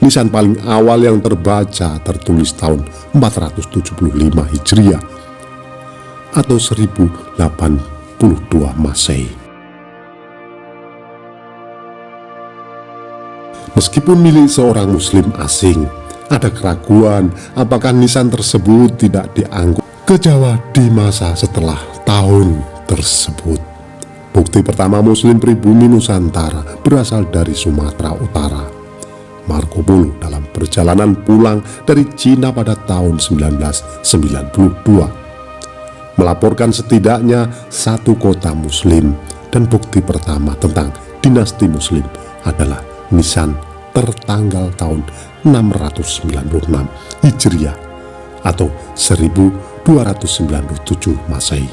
Nisan paling awal yang terbaca tertulis tahun 475 Hijriah atau 1082 Masehi. Meskipun milik seorang muslim asing, ada keraguan apakah nisan tersebut tidak diangkut ke Jawa di masa setelah tahun tersebut. Bukti pertama muslim pribumi Nusantara berasal dari Sumatera Utara. Marco Polo dalam perjalanan pulang dari Cina pada tahun 1992 melaporkan setidaknya satu kota muslim, dan bukti pertama tentang dinasti muslim adalah nisan tertanggal tahun 696 Hijriah atau 1297 Masehi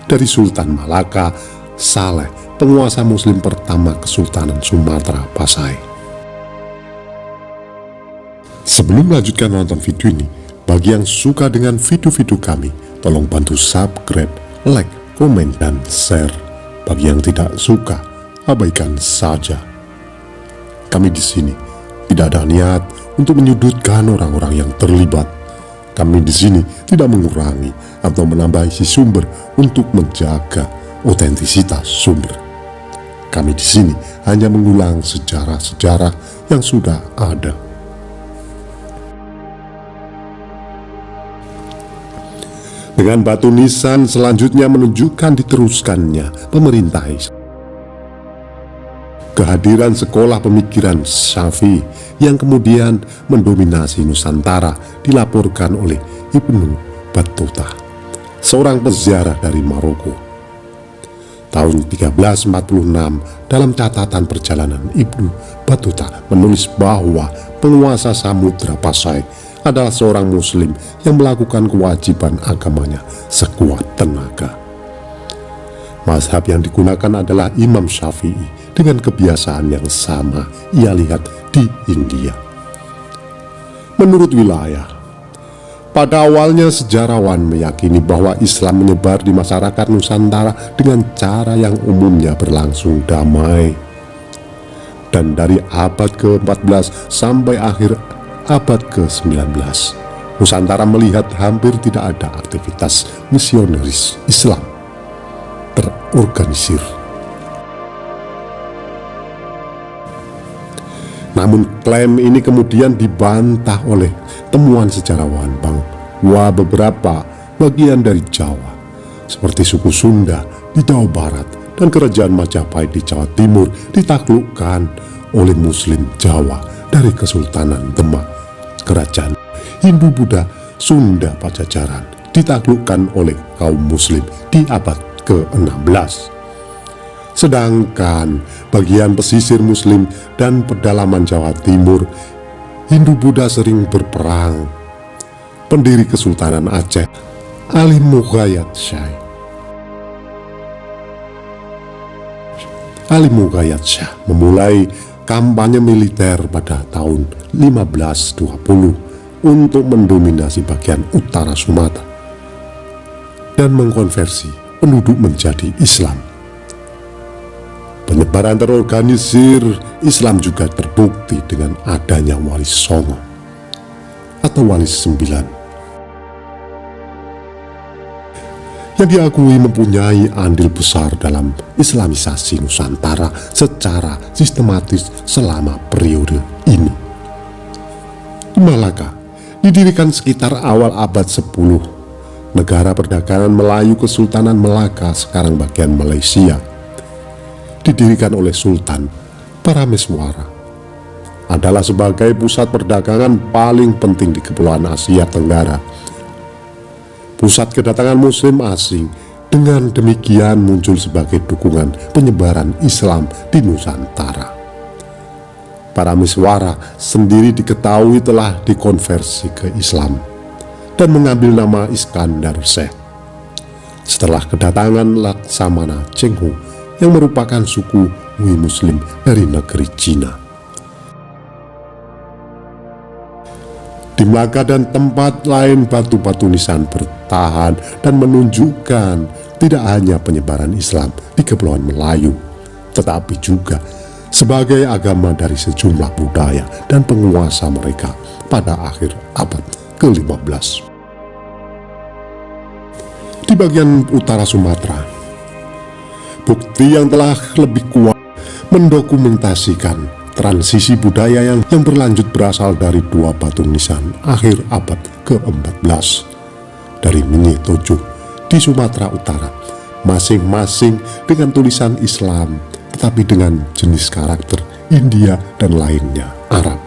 dari Sultan Malaka Saleh, penguasa muslim pertama Kesultanan Sumatera Pasai. Sebelum melanjutkan nonton video ini, bagi yang suka dengan video-video kami, tolong bantu subscribe, like, komen, dan share. Bagi yang tidak suka, abaikan saja. Kami di sini tidak ada niat untuk menyudutkan orang-orang yang terlibat. Kami di sini tidak mengurangi atau menambah isi sumber untuk menjaga otentisitas sumber. Kami di sini hanya mengulang sejarah-sejarah yang sudah ada. Dengan batu nisan selanjutnya menunjukkan diteruskannya pemerintah Islam. Kehadiran sekolah pemikiran Syafi'i yang kemudian mendominasi Nusantara dilaporkan oleh Ibnu Battuta, seorang peziarah dari Maroko. Tahun 1346 dalam catatan perjalanan Ibnu Battuta menulis bahwa penguasa Samudra Pasai adalah seorang muslim yang melakukan kewajiban agamanya sekuat tenaga. Mazhab yang digunakan adalah Imam Syafi'i dengan kebiasaan yang sama ia lihat di India. Menurut wilayah, pada awalnya sejarawan meyakini bahwa Islam menyebar di masyarakat Nusantara dengan cara yang umumnya berlangsung damai. Dan dari abad ke-14 sampai akhir abad ke-19, Nusantara melihat hampir tidak ada aktivitas misionaris Islam terorganisir. Namun klaim ini kemudian dibantah oleh temuan sejarawan bahwa beberapa bagian dari Jawa, seperti suku Sunda di Jawa Barat dan kerajaan Majapahit di Jawa Timur, ditaklukkan oleh Muslim Jawa dari Kesultanan Demak. Kerajaan Hindu-Buddha Sunda Pajajaran ditaklukkan oleh kaum Muslim di abad ke-16. Sedangkan bagian pesisir Muslim dan pedalaman Jawa Timur, Hindu-Buddha sering berperang. Pendiri Kesultanan Aceh, Ali Mughayat Shah memulai kampanye militer pada tahun 1520 untuk mendominasi bagian utara Sumatera dan mengkonversi penduduk menjadi Islam. Penyebaran terorganisir Islam juga terbukti dengan adanya Wali Songo atau Wali Sembilan yang diakui mempunyai andil besar dalam Islamisasi Nusantara secara sistematis selama periode ini. Di Malaka didirikan sekitar awal abad 10. Negara perdagangan Melayu Kesultanan Melaka, sekarang bagian Malaysia, didirikan oleh Sultan Parameswara, adalah sebagai pusat perdagangan paling penting di Kepulauan Asia Tenggara. Pusat kedatangan muslim asing, dengan demikian muncul sebagai dukungan penyebaran Islam di Nusantara. Parameswara sendiri diketahui telah dikonversi ke Islam dan mengambil nama Iskandar Syekh setelah kedatangan Laksamana Cheng Ho yang merupakan suku Hui Muslim dari negeri Cina. Di Melaka dan tempat lain batu-batu nisan bertahan dan menunjukkan tidak hanya penyebaran Islam di Kepulauan Melayu, tetapi juga sebagai agama dari sejumlah budaya dan penguasa mereka pada akhir abad ke-15. Di bagian utara Sumatera, bukti yang telah lebih kuat mendokumentasikan transisi budaya yang berlanjut berasal dari dua batu nisan akhir abad ke-14 dari Mingi Tojo di Sumatera Utara, masing-masing dengan tulisan Islam tetapi dengan jenis karakter India dan lainnya Arab.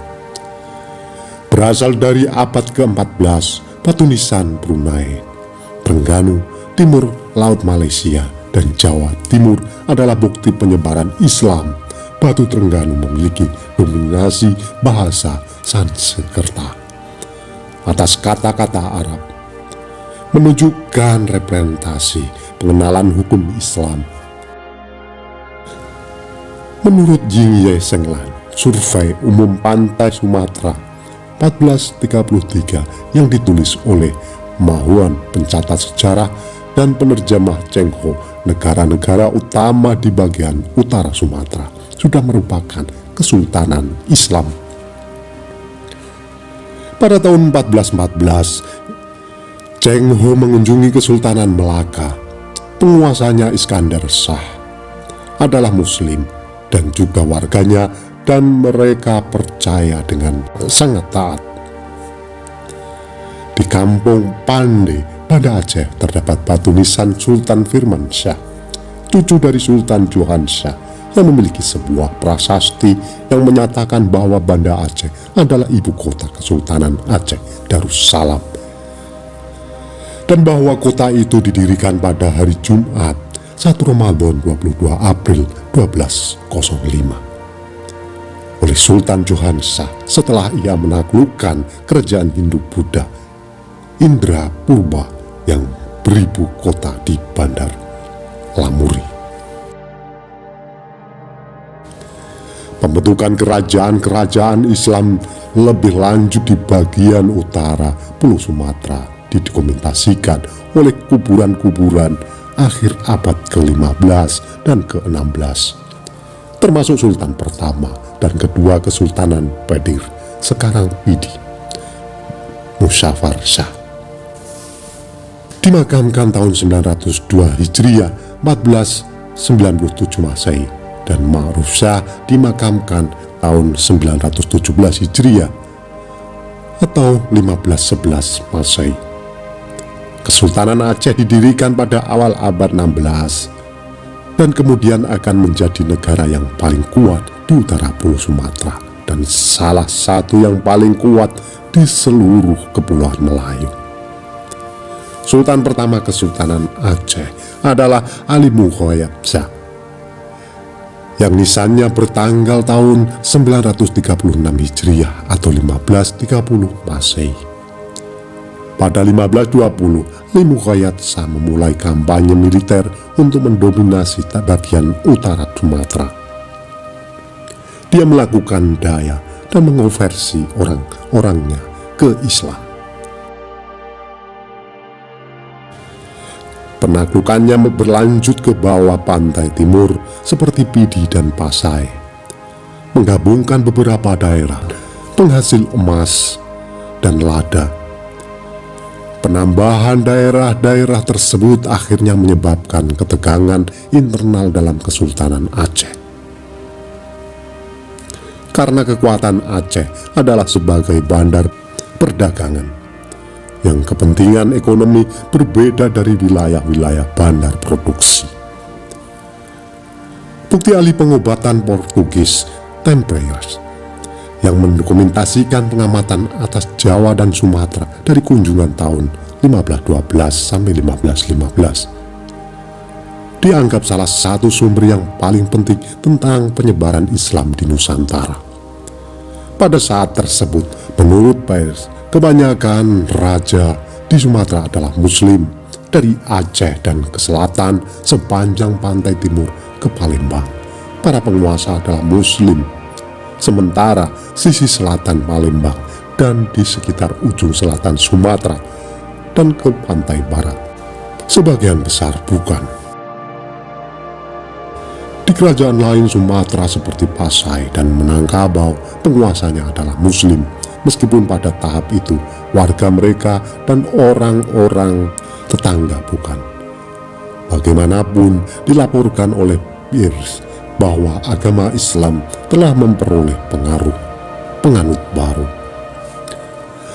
Berasal dari abad ke-14, batu nisan Brunei, Trengganu, Timur Laut Malaysia, dan Jawa Timur adalah bukti penyebaran Islam. Batu Trengganu memiliki dominasi bahasa Sanskerta atas kata-kata Arab, menunjukkan representasi pengenalan hukum Islam. Menurut Jing Ye Senglan, survei umum pantai Sumatera 1433 yang ditulis oleh Mahuan pencatat sejarah dan penerjemah Cheng Ho, negara-negara utama di bagian utara Sumatera sudah merupakan Kesultanan Islam. Pada tahun 1414, Cheng Ho mengunjungi Kesultanan Melaka. Penguasanya Iskandar Shah adalah Muslim dan juga warganya, dan mereka percaya dengan sangat taat. Di kampung Pande, Banda Aceh, terdapat batu nisan Sultan Firman Shah, cucu dari Sultan Johan Shah, yang memiliki sebuah prasasti yang menyatakan bahwa Banda Aceh adalah ibu kota Kesultanan Aceh Darussalam, dan bahwa kota itu didirikan pada hari Jumat 1 Ramadan 22 April 1205 oleh Sultan Johan Shah setelah ia menaklukkan kerajaan Hindu-Buddha Indra Purba yang beribu kota di Bandar Lamuri. Pembentukan kerajaan-kerajaan Islam lebih lanjut di bagian utara Pulau Sumatera didokumentasikan oleh kuburan-kuburan akhir abad ke-15 dan ke-16, termasuk Sultan pertama dan kedua Kesultanan Pedir, sekarang Pidi, Muzaffar Shah. Dimakamkan tahun 902 Hijriah 1497 Masehi, dan Ma'ruf Shah dimakamkan tahun 917 Hijriah atau 1511 Masehi. Kesultanan Aceh didirikan pada awal abad 16 dan kemudian akan menjadi negara yang paling kuat di utara Pulau Sumatera dan salah satu yang paling kuat di seluruh Kepulauan Melayu. Sultan pertama Kesultanan Aceh adalah Ali Muhayyab Shah yang nisannya bertanggal tahun 936 Hijriah atau 1530 Masehi. Pada 1520, Ali Muhayyab Shah memulai kampanye militer untuk mendominasi bagian utara Sumatera. Dia melakukan daya dan mengonversi orang-orangnya ke Islam. Penaklukannya berlanjut ke bawah pantai timur seperti Pidi dan Pasai, menggabungkan beberapa daerah penghasil emas dan lada. Penambahan daerah-daerah tersebut akhirnya menyebabkan ketegangan internal dalam Kesultanan Aceh. Karena kekuatan Aceh adalah sebagai bandar perdagangan, yang kepentingan ekonomi berbeda dari wilayah-wilayah bandar produksi. Bukti ahli pengobatan Portugis Tempeers yang mendokumentasikan pengamatan atas Jawa dan Sumatera dari kunjungan tahun 1512 sampai 1515 dianggap salah satu sumber yang paling penting tentang penyebaran Islam di Nusantara. Pada saat tersebut, menurut Peers, kebanyakan raja di Sumatera adalah Muslim, dari Aceh dan ke selatan sepanjang pantai timur ke Palembang. Para penguasa adalah Muslim, sementara sisi selatan Palembang dan di sekitar ujung selatan Sumatera dan ke pantai barat sebagian besar bukan. Di kerajaan lain Sumatera seperti Pasai dan Minangkabau, penguasanya adalah Muslim, meskipun pada tahap itu warga mereka dan orang-orang tetangga bukan. Bagaimanapun dilaporkan oleh Pierce bahwa agama Islam telah memperoleh penganut baru.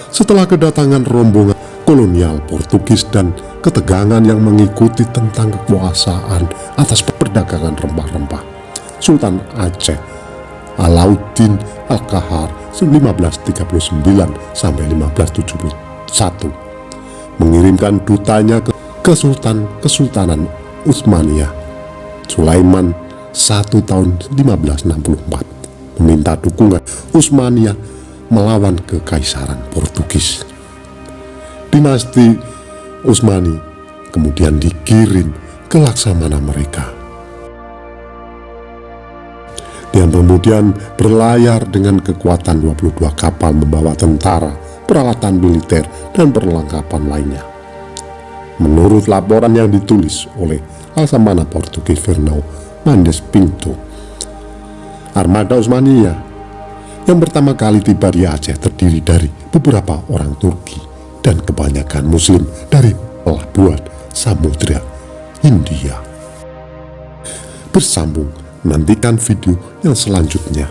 Setelah kedatangan rombongan kolonial Portugis dan ketegangan yang mengikuti tentang kekuasaan atas perdagangan rempah-rempah, Sultan Aceh Alauddin Al-Qahar 1539 sampai 1571 mengirimkan dutanya ke Kesultanan Utsmaniyah Sulaiman 1 tahun 1564 meminta dukungan Utsmaniyah melawan kekaisaran Portugis. Dinasti Utsmani kemudian dikirim ke Laksamana mereka, yang kemudian berlayar dengan kekuatan 22 kapal membawa tentara, peralatan militer, dan perlengkapan lainnya. Menurut laporan yang ditulis oleh Laksamana Portugis Fernão Mendes Pinto, armada Utsmaniyah yang pertama kali tiba di Aceh terdiri dari beberapa orang Turki dan kebanyakan Muslim dari pelabuhan Samudra Hindia. Bersambung, nantikan video yang selanjutnya.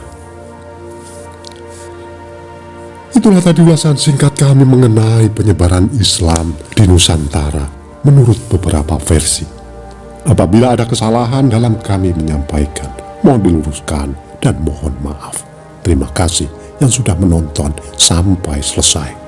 Itulah tadi ulasan singkat kami mengenai penyebaran Islam di Nusantara menurut beberapa versi. Apabila ada kesalahan dalam kami menyampaikan, mohon diluruskan dan mohon maaf. Terima kasih yang sudah menonton sampai selesai.